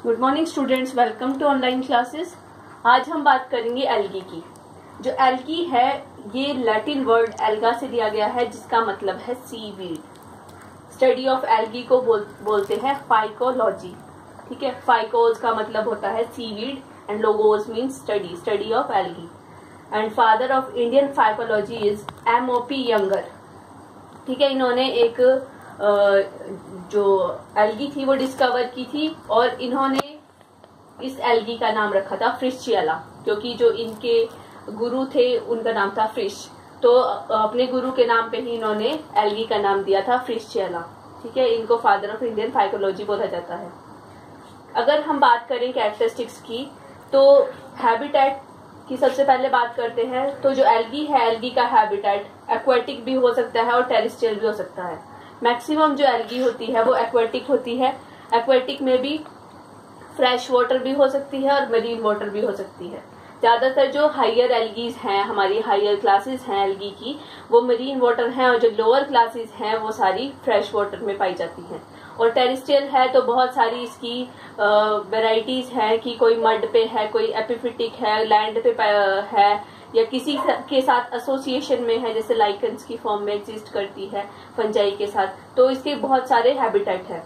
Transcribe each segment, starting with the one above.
Good morning students, welcome to online classes. आज हम बात करेंगे एल्गी की। जो एल्गी है ये लैटिन वर्ड एल्गा से लिया गया है जिसका मतलब है सीवीड। स्टडी ऑफ एल्गी को बोलते हैं फाइकोलॉजी। ठीक है, फाइकोस का मतलब होता है seaweed and logos means study of algae. And father of Indian phycology is MOP younger. ठीक है, इन्होंने एक जो एल्गी थी वो डिस्कवर की थी और इन्होंने इस एल्गी का नाम रखा था फ्रिश्चियला, क्योंकि जो इनके गुरु थे उनका नाम था फ्रिश, तो अपने गुरु के नाम पे ही इन्होंने एल्गी का नाम दिया था फ्रिश्चियला। ठीक है, इनको फादर ऑफ इंडियन फाइकोलॉजी बोला जाता है। अगर हम बात करें कैरेक्टरिस्टिक्स की तो हैबिटेट की सबसे पहले बात करते हैं। तो जो एल्गी है, एल्गी का हैबिटेट एक्वेटिक भी हो सकता है और टेरेस्ट्रियल भी हो सकता है। मैक्सिमम जो एल्गी होती है वो एक्वेटिक होती है। एक्वेटिक में भी फ्रेश वाटर भी हो सकती है और मरीन वाटर भी हो सकती है। ज्यादातर जो हायर एल्गीज हैं, हमारी हायर क्लासेस हैं एल्गी की, वो मरीन वाटर हैं और जो लोअर क्लासेस हैं वो सारी फ्रेश वाटर में पाई जाती हैं। और टेरेस्ट्रियल है तो बहुत सारी इसकी वेराइटीज हैं कि कोई मड पे है, कोई एपिफिटिक है, लैंड पे है या किसी के साथ एसोसिएशन में है, जैसे लाइकन्स की फॉर्म में एग्जिस्ट करती है फंजाई के साथ। तो इसके बहुत सारे हैबिटेट हैं।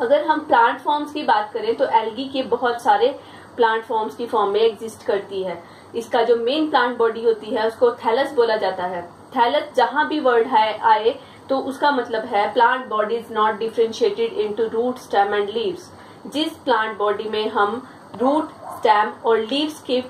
अगर हम प्लांट फॉर्म्स की बात करें तो एल्गी के बहुत सारे प्लांट फॉर्म्स की फॉर्म में एग्जिस्ट करती है। इसका जो मेन प्लांट बॉडी होती है उसको थैलस बोला जाता है। थैलस जहां भी वर्ड आए तो उसका मतलब है plant body is not differentiated into root, stem and leaves. जिस प्लांट बॉडी में हम रूट, स्टेम और लीव्स के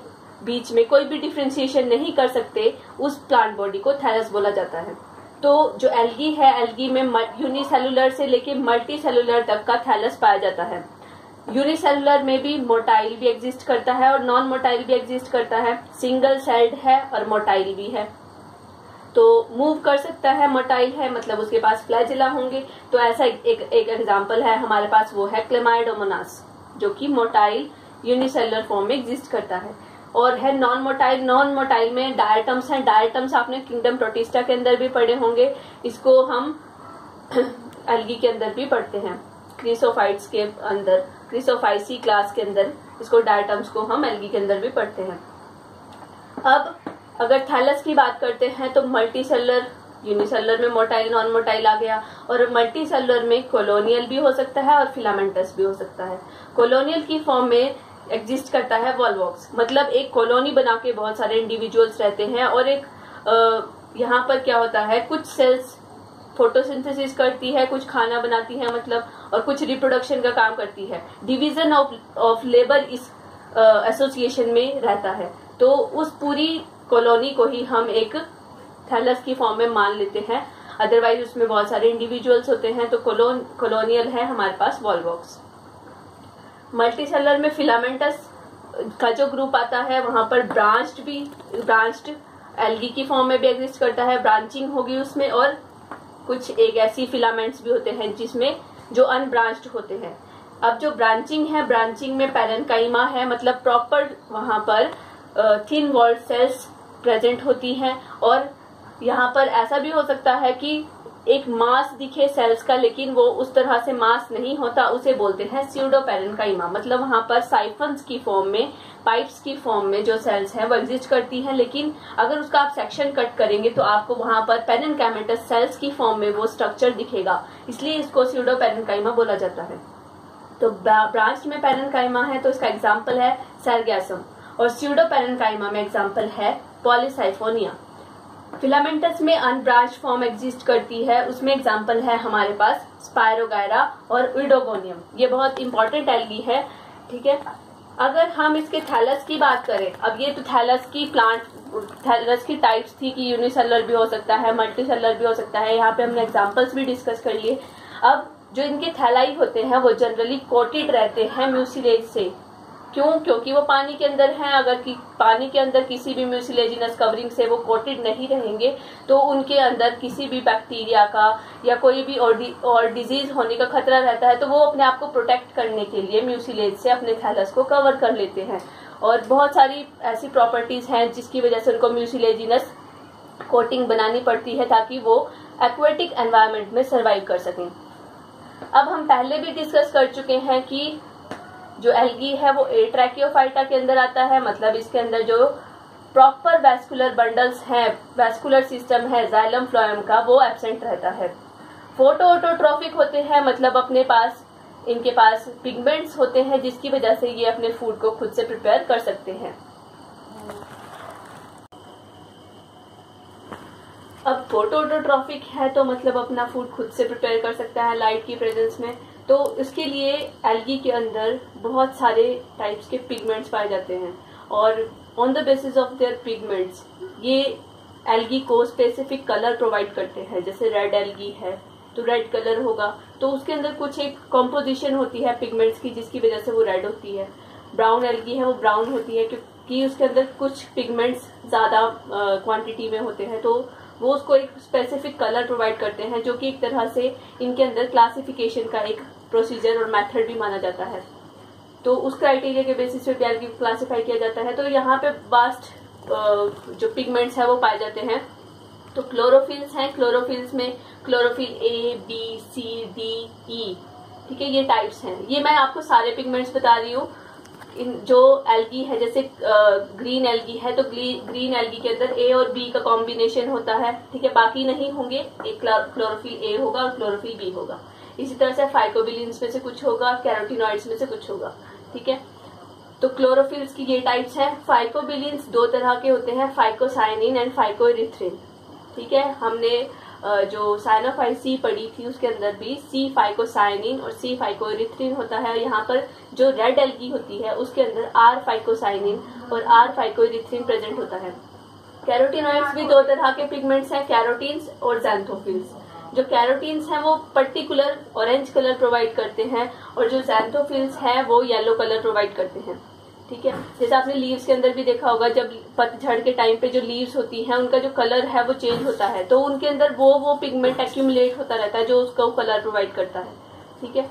बीच में कोई भी डिफरेंशिएशन नहीं कर सकते उस प्लांट बॉडी को थैलस बोला जाता है। तो जो एल्गी है, एल्गी में यूनिसेलुलर से लेके मल्टी सेलुलर तक का थैलस पाया जाता है। यूनिसेलुलर में भी मोटाइल भी एग्जिस्ट करता है और नॉन मोटाइल भी एग्जिस्ट करता है। सिंगल सेल्ड है और मोटाइल भी है, तो मूव कर सकता है। मोटाइल है मतलब उसके पास फ्लैजिला होंगे। तो ऐसा एक एग्जांपल है हमारे पास, वो है क्लेमाइडोमोनास जो कि मोटाइल यूनिसेलुलर फॉर्म में एग्जिस्ट करता है। और है नॉन मोटाइल। नॉन मोटाइल में डायटम्स हैं। डायटम्स आपने किंगडम प्रोटिस्टा के अंदर भी पढ़े होंगे, इसको हम एल्गी के अंदर भी पढ़ते हैं। क्रिसोफाइट्स के अंदर, क्रिसोफाइसी क्लास के अंदर इसको डायटम्स को हम एल्गी के अंदर भी पढ़ते हैं। अब अगर थैलस की बात करते हैं तो मल्टी सेलुलर, यूनिसेलुलर में मोटाइल नॉन मोटाइल आ गया, और मल्टी सेलुलर में कॉलोनियल भी हो सकता है और फिलामेंटस भी हो सकता है। कॉलोनियल की फॉर्म में एग्जिस्ट करता है वॉल्वॉक्स, मतलब एक कॉलोनी बना के बहुत सारे इंडिविजुअल्स रहते हैं और एक यहाँ पर क्या होता है, कुछ सेल्स फोटोसिंथेसिस करती है, कुछ खाना बनाती है मतलब, और कुछ रिप्रोडक्शन का काम करती है। डिवीजन ऑफ लेबर इस एसोसिएशन में रहता है। तो उस पूरी कॉलोनी को ही हम एक थैलस की फॉर्म में मान लेते हैं। अदरवाइज उसमें बहुत सारे इंडिविजुअल्स होते हैं। तो कॉलोनियल है हमारे पास वॉल्वॉक्स। मल्टीसेलुलर में फिलामेंटस का जो ग्रुप आता है वहां पर ब्रांच्ड एल्गी की फॉर्म में भी एग्जिस्ट करता है। ब्रांचिंग होगी उसमें, और कुछ एक ऐसी फिलामेंट्स भी होते हैं जिसमें जो अनब्रांच्ड होते हैं। अब जो ब्रांचिंग है, ब्रांचिंग में पैरेन्काइमा है, मतलब प्रॉपर वहां पर थिन वॉल्ड सेल्स प्रेजेंट होती हैं। और यहाँ पर ऐसा भी हो सकता है कि एक मास दिखे सेल्स का, लेकिन वो उस तरह से मास नहीं होता, उसे बोलते हैं स्यूडो पैरेन्काइमा। मतलब वहां पर साइफन्स की फॉर्म में, पाइप्स की फॉर्म में जो सेल्स हैं वो एग्जिस्ट करती हैं, लेकिन अगर उसका आप सेक्शन कट करेंगे तो आपको वहां पर पैरेन्काइमेटस सेल्स की फॉर्म में वो स्ट्रक्चर दिखेगा, इसलिए इसको स्यूडो पैरेन्काइमा बोला जाता है। तो ब्रांच में पैरेन्काइमा है तो इसका एग्जाम्पल है सर्गैसम, और स्यूडो पैरेन्काइमा में एग्जाम्पल है पॉलीसाइफोनिया। फिलामेंटस में अनब्रांच फॉर्म एग्जिस्ट करती है, उसमें एग्जाम्पल है हमारे पास स्पायरोगायरा और उइडोगोनियम। ये बहुत इंपॉर्टेंट एल्गी है। ठीक है, अगर हम इसके थैलस की बात करें, अब ये तो थैलस की टाइप्स थी कि यूनिसेलुलर भी हो सकता है, मल्टी सेलुलर भी हो सकता है। यहाँ पे हमने एग्जाम्पल्स भी डिस्कस कर लिए। अब जो इनके थैलाई होते हैं वो जनरली कोटेड रहते हैं म्यूसिलेज से। क्यों? क्योंकि वो पानी के अंदर हैं। अगर पानी के अंदर किसी भी म्यूसिलेजिनस कवरिंग से वो कोटेड नहीं रहेंगे तो उनके अंदर किसी भी बैक्टीरिया का या कोई भी और डिजीज होने का खतरा रहता है, तो वो अपने आप को प्रोटेक्ट करने के लिए म्यूसिलेज से अपने थैलस को कवर कर लेते हैं। और बहुत सारी ऐसी प्रॉपर्टीज हैं जिसकी वजह से उनको म्यूसिलेजिनस कोटिंग बनानी पड़ती है ताकि वो एक्वेटिक एनवायरनमेंट में सर्वाइव कर सकें। अब हम पहले भी डिस्कस कर चुके हैं कि जो एल्गी है वो एट्रैकियोफाइटा के अंदर आता है, मतलब इसके अंदर जो प्रॉपर वैस्कुलर बंडल्स हैं, वैस्कुलर सिस्टम है जाइलम फ्लोएम का, वो एब्सेंट रहता है। फोटोऑटोट्रॉफिक होते हैं, मतलब अपने पास इनके पास पिगमेंट्स होते हैं जिसकी वजह से ये अपने फूड को खुद से प्रिपेयर कर सकते हैं। अब फोटोऑटोट्रॉफिक है तो मतलब अपना फूड खुद से प्रिपेयर कर सकता है लाइट की प्रेजेंस में, तो इसके लिए एल्गी के अंदर बहुत सारे टाइप्स के पिगमेंट्स पाए जाते हैं और on the basis of their pigments ये एल्गी को स्पेसिफिक कलर प्रोवाइड करते हैं। जैसे रेड एल्गी है तो रेड कलर होगा, तो उसके अंदर कुछ एक कॉम्पोजिशन होती है पिगमेंट्स की जिसकी वजह से वो रेड होती है। ब्राउन एल्गी है वो ब्राउन होती है क्योंकि उसके अंदर कुछ पिगमेंट्स ज्यादा क्वांटिटी में होते हैं, तो वो उसको एक स्पेसिफिक कलर प्रोवाइड करते हैं, जो कि एक तरह से इनके अंदर क्लासिफिकेशन का एक प्रोसीजर और मेथड भी माना जाता है। तो उस क्राइटेरिया के बेसिस पे एल्गी को क्लासिफाई किया जाता है। तो यहाँ पे वास्ट जो पिगमेंट्स है वो पाए जाते हैं। तो क्लोरोफिल्स हैं, क्लोरोफिल्स में chlorophyll A B C D E, ठीक है, ये टाइप्स हैं। ये मैं आपको सारे पिगमेंट्स बता रही हूँ। जो एल्गी है, जैसे ग्रीन एल्गी है तो ग्रीन एल्गी के अंदर ए और बी का कॉम्बिनेशन होता है, ठीक है, बाकी नहीं होंगे, एक क्लोरोफिल ए होगा और क्लोरोफिल बी होगा। इसी तरह से फाइकोबिलिन्स में से कुछ होगा, कैरोटिनॉइड्स में से कुछ होगा, ठीक है। तो क्लोरोफिल्स की ये टाइप्स हैं। फाइकोबिलिन्स दो तरह के होते हैं, फाइकोसाइनिन एंड फाइकोएरिथ्रिन, ठीक है। हमने जो साइनोफाइसी पढ़ी थी उसके अंदर भी सी फाइकोसाइनिन और सी फाइकोएरिथ्रिन होता है। यहाँ पर जो रेड एल्गी होती है उसके अंदर आर फाइकोसाइनिन और आर फाइकोएरिथ्रिन प्रेजेंट होता है। कैरोटिनॉइड्स भी दो तरह के पिगमेंट्स हैं, कैरोटीन्स और ज़ैंथोफिल्स। जो कैरोटीन्स हैं वो पर्टिकुलर ऑरेंज कलर प्रोवाइड करते हैं और जो ज़ैंथोफिल्स हैं वो येलो कलर प्रोवाइड करते हैं, ठीक है। जैसे आपने लीव्स के अंदर भी देखा होगा, जब पतझड़ के टाइम पे जो लीव्स होती हैं उनका जो कलर है वो चेंज होता है, तो उनके अंदर वो पिगमेंट एक्यूमुलेट होता रहता है जो उसको कलर प्रोवाइड करता है, ठीक है।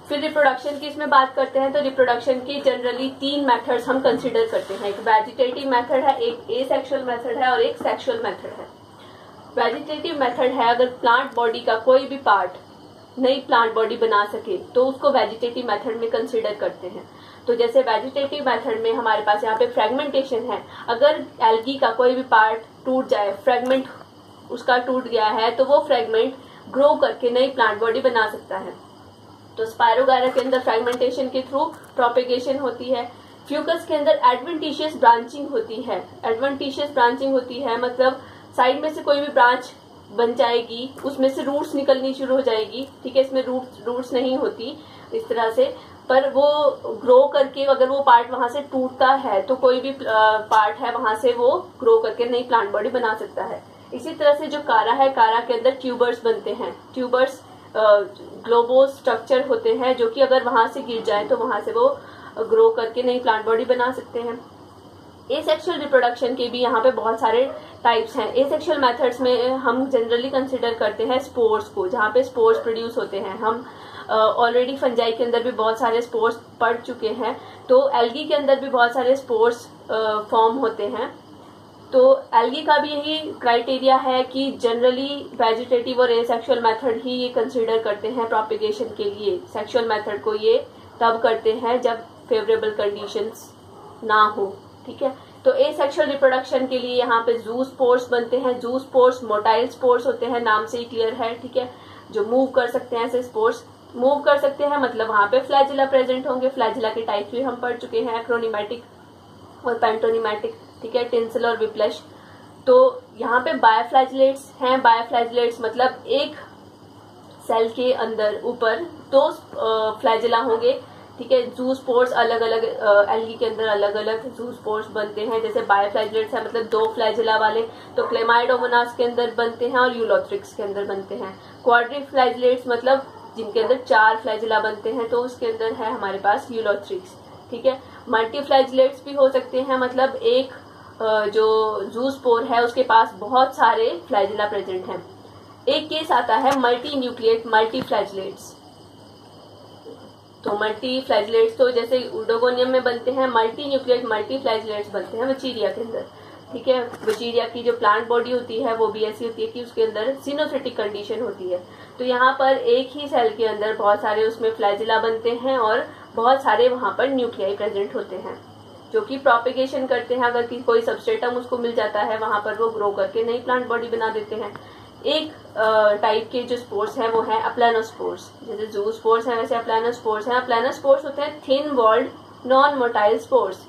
फिर रिप्रोडक्शन की इसमें बात करते हैं तो रिप्रोडक्शन की जनरली 3 मेथड्स हम कंसिडर करते हैं। एक वेजिटेटिव मेथड है, एक एसेक्सुअल मेथड है और एक सेक्सुअल मेथड है। वेजिटेटिव मेथड है अगर प्लांट बॉडी का कोई भी पार्ट नई प्लांट बॉडी बना सके तो उसको वेजिटेटिव मेथड में कंसिडर करते हैं। तो जैसे वेजिटेटिव मेथड में हमारे पास यहाँ पे फ्रेगमेंटेशन है, अगर एल्गी का कोई भी पार्ट टूट जाए, फ्रेगमेंट उसका टूट गया है, तो वो फ्रेगमेंट ग्रो करके नई प्लांट बॉडी बना सकता है। तो स्पायरोगायरा के अंदर फ्रेगमेंटेशन के थ्रू प्रोपेगेशन होती है। फ्यूकस के अंदर एडवेंटिशियस ब्रांचिंग होती है। एडवेंटिशियस ब्रांचिंग होती है मतलब साइड में से कोई भी ब्रांच बन जाएगी, उसमें से रूट्स निकलनी शुरू हो जाएगी, ठीक है। इसमें रूट्स नहीं होती इस तरह से, पर वो ग्रो करके अगर वो पार्ट वहां से टूटता है तो कोई भी पार्ट है वहां से वो ग्रो करके नई प्लांट बॉडी बना सकता है। इसी तरह से जो कारा है, कारा के अंदर ट्यूबर्स बनते हैं। ट्यूबर्स ग्लोबोस स्ट्रक्चर होते हैं जो कि अगर वहां से गिर जाए तो वहां से वो ग्रो करके नई प्लांट बॉडी बना सकते हैं। एसेक्सुअल रिप्रोडक्शन के भी यहाँ पे बहुत सारे टाइप्स हैं। एसेक्सुअल मेथड्स में हम जनरली कंसिडर करते हैं स्पोर्स को, जहाँ पे स्पोर्स प्रोड्यूस होते हैं। हम ऑलरेडी फंजाई के अंदर भी बहुत सारे स्पोर्स पढ़ चुके हैं, तो एल्गी के अंदर भी बहुत सारे स्पोर्स फॉर्म होते हैं। तो एल्गी का भी यही क्राइटेरिया है कि जनरली वेजिटेटिव और एसेक्सुअल मेथड ही ये कंसिडर करते हैं प्रोपेगेशन के लिए। सेक्सुअल मेथड को ये तब करते हैं जब फेवरेबल कंडीशंस ना हो, ठीक है। तो एसेक्सुअल रिप्रोडक्शन के लिए यहाँ पे जू स्पोर्स बनते हैं। जू स्पोर्स मोटाइल स्पोर्स होते हैं, नाम से ही क्लियर है, ठीक है, जो मूव कर सकते हैं। ऐसे स्पोर्स मूव कर सकते हैं मतलब वहां पे फ्लैजिला प्रेजेंट होंगे। फ्लैजिला के टाइप्स भी हम पढ़ चुके हैं, एक्रोनिमेटिक और पेंटोनिमेटिक, ठीक है, टिंसल और विप्लश। तो यहाँ पे बायोफ्लैजिलेट्स हैं। बायोफ्लैजिलेट्स मतलब एक सेल के अंदर ऊपर 2 फ्लैजिला होंगे, ठीक है। जू स्पोर्स अलग अलग एल्गी के अंदर अलग अलग जू स्पोर्स बनते हैं। जैसे बायोफ्लैजिलेट्स है मतलब 2 फ्लैजिला वाले, तो क्लेमाइडोमोनास के अंदर बनते हैं और यूलोथ्रिक्स के अंदर बनते हैं। क्वाड्रिफ्लैजिलेट्स मतलब जिनके अंदर 4 फ्लैजिला बनते हैं, तो उसके अंदर है हमारे पास यूलोथ्रिक्स, ठीक है। मल्टीफ्लैजिलेट्स भी हो सकते हैं, मतलब एक जो जू स्पोर है उसके पास बहुत सारे फ्लैजिला प्रेजेंट हैं। एक केस आता है मल्टी न्यूक्लिएट मल्टीफ्लैजिलेट्स। तो मल्टीफ्लैजिलेट्स तो जैसे उडोगोनियम में बनते हैं, मल्टी न्यूक्लिएट मल्टीफ्लैजिलेट्स बनते हैं वचीरिया के अंदर, ठीक है। वचीरिया की जो प्लांट बॉडी होती है वो भी ऐसी होती है कि उसके अंदर सिनोसिटिक कंडीशन होती है। तो यहाँ पर एक ही सेल के अंदर बहुत सारे उसमें फ्लैजिला बनते हैं और बहुत सारे वहां पर न्यूक्लियाई प्रेजेंट होते हैं जो कि प्रोपेगेशन करते हैं। अगर कोई सबस्ट्रेटम उसको मिल जाता है वहां पर वो ग्रो करके नई प्लांट बॉडी बना देते हैं। एक टाइप के जो स्पोर्स हैं वो है अप्लानोस्पोर्स। जैसे जूस्पोर्स हैं वैसे अप्लानोस्पोर्स हैं। अप्लानोस्पोर्स होते हैं thin walled non motile spores.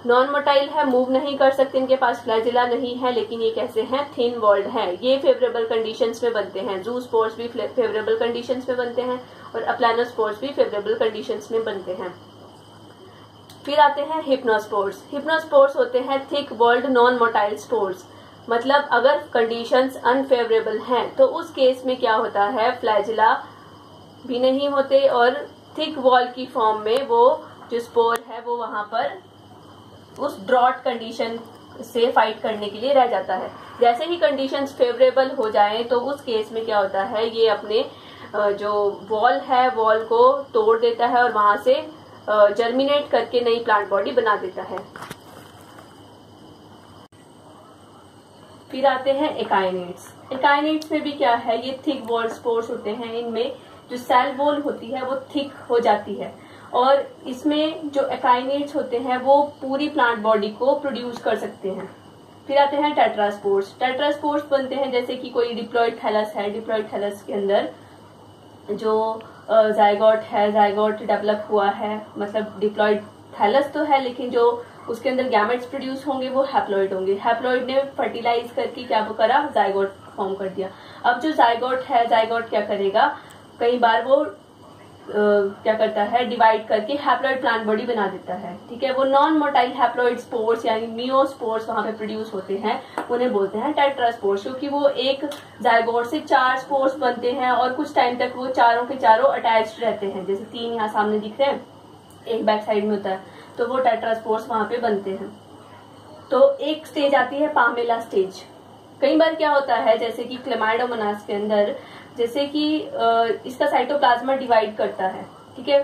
Non motile है, मूव नहीं कर सकते, इनके पास फ्लैजिला नहीं है, लेकिन ये कैसे हैं, थिन वॉल्ड हैं। ये फेवरेबल कंडीशंस में बनते हैं। जूस्पोर्स भी फेवरेबल कंडीशंस में बनते हैं और अप्लानोस्पोर्स भी फेवरेबल कंडीशंस में बनते हैं। फिर आते हैं हिप्नोस्पोर्स। हिप्नोस्पोर्स होते हैं thick walled non motile spores. मतलब अगर कंडीशंस अनफेवरेबल हैं तो उस केस में क्या होता है, फ्लैजिला भी नहीं होते और थिक वॉल की फॉर्म में वो जो स्पोर है वो वहां पर उस ड्रॉट कंडीशन से फाइट करने के लिए रह जाता है। जैसे ही कंडीशंस फेवरेबल हो जाएं तो उस केस में क्या होता है, ये अपने जो वॉल है वॉल को तोड़ देता है और वहां से जर्मिनेट करके नई प्लांट बॉडी बना देता है। फिर आते हैं एकाइनेट्स। एकाइनेट्स में भी क्या है, ये थिक वॉल स्पोर्स होते हैं। इनमें जो सेल वॉल होती है वो थिक हो जाती है और इसमें जो एकाइनेट्स होते हैं वो पूरी प्लांट बॉडी को प्रोड्यूस कर सकते हैं। फिर आते हैं टेट्रास्पोर्स। टेट्रास्पोर्स बनते हैं जैसे कि कोई डिप्लॉइड थैलस है, डिप्लॉइड थैलस के अंदर जो जाइगोट है, जाइगोट डेवलप हुआ है, मतलब डिप्लॉइड थैलस तो है लेकिन जो उसके अंदर गैमेट्स प्रोड्यूस होंगे वो हैप्लॉइड होंगे। हैप्लॉइड ने फर्टिलाइज करके क्या करा, जाइगोट फॉर्म कर दिया। अब जो जाइगोट है, जाइगोट क्या करेगा, कई बार वो क्या करता है, डिवाइड करके हैप्लॉइड प्लांट बॉडी बना देता है। ठीक है, वो नॉन मोटाइल हैप्लॉइड स्पोर्स यानी मियोस्पोर्स वहां पे प्रोड्यूस होते हैं, उन्हें बोलते हैं टेट्रास्पोर्स, क्योंकि वो एक जाइगोट से 4 स्पोर्स बनते हैं और कुछ टाइम तक वो चारों के चारों अटैच्ड रहते हैं। जैसे 3 यहाँ सामने दिख रहे हैं, एक बैक साइड में होता है, तो वो टेट्रास्पोर्स वहां पे बनते हैं। तो एक स्टेज आती है पामेला स्टेज। कई बार क्या होता है, जैसे कि क्लेमाइडोमोनास के अंदर, जैसे कि इसका साइटोप्लाज्मा डिवाइड करता है, ठीक है,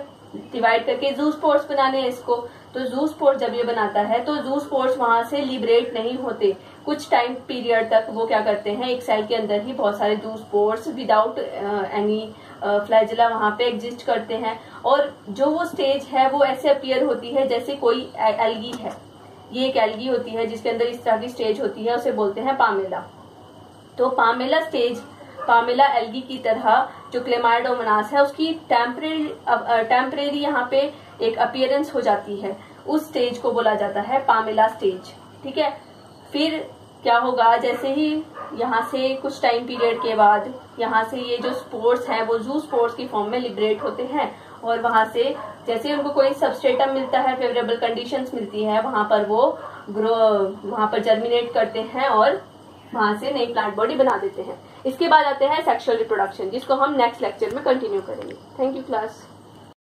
डिवाइड करके जूस्पोर्स बनाने हैं इसको। तो जूस्पोर्स जब ये बनाता है तो जूस्पोर्स वहां से लिबरेट नहीं होते। कुछ टाइम पीरियड तक वो क्या करते हैं, एक सेल के अंदर ही बहुत सारे जूस्पोर्स विदाउट एनी फ्लैजिला वहां पे एग्जिस्ट करते हैं। और जो वो स्टेज है वो ऐसे अपीयर होती है जैसे कोई एल्गी है। ये एक एल्गी होती है जिसके अंदर इस तरह की स्टेज होती है, उसे बोलते हैं पामेला। तो पामेला स्टेज, पामेला एल्गी की तरह जो क्लेमाइडोमोनास है उसकी टेम्परेरी यहाँ पे एक अपीयरेंस हो जाती है। उस स्टेज को बोला जाता है पामेला स्टेज। ठीक है, फिर क्या होगा, जैसे ही यहाँ से कुछ टाइम पीरियड के बाद यहाँ से ये जो स्पोर्स हैं वो जू स्पोर्स की फॉर्म में लिबरेट होते हैं और वहां से जैसे उनको कोई सबस्ट्रेटम मिलता है, फेवरेबल कंडीशंस मिलती है, वहां पर वो वहां पर जर्मिनेट करते हैं और वहां से नई प्लांट बॉडी बना देते हैं। इसके बाद आते हैं सेक्सुअल रिप्रोडक्शन, जिसको हम नेक्स्ट लेक्चर में कंटिन्यू करेंगे। Thank you class.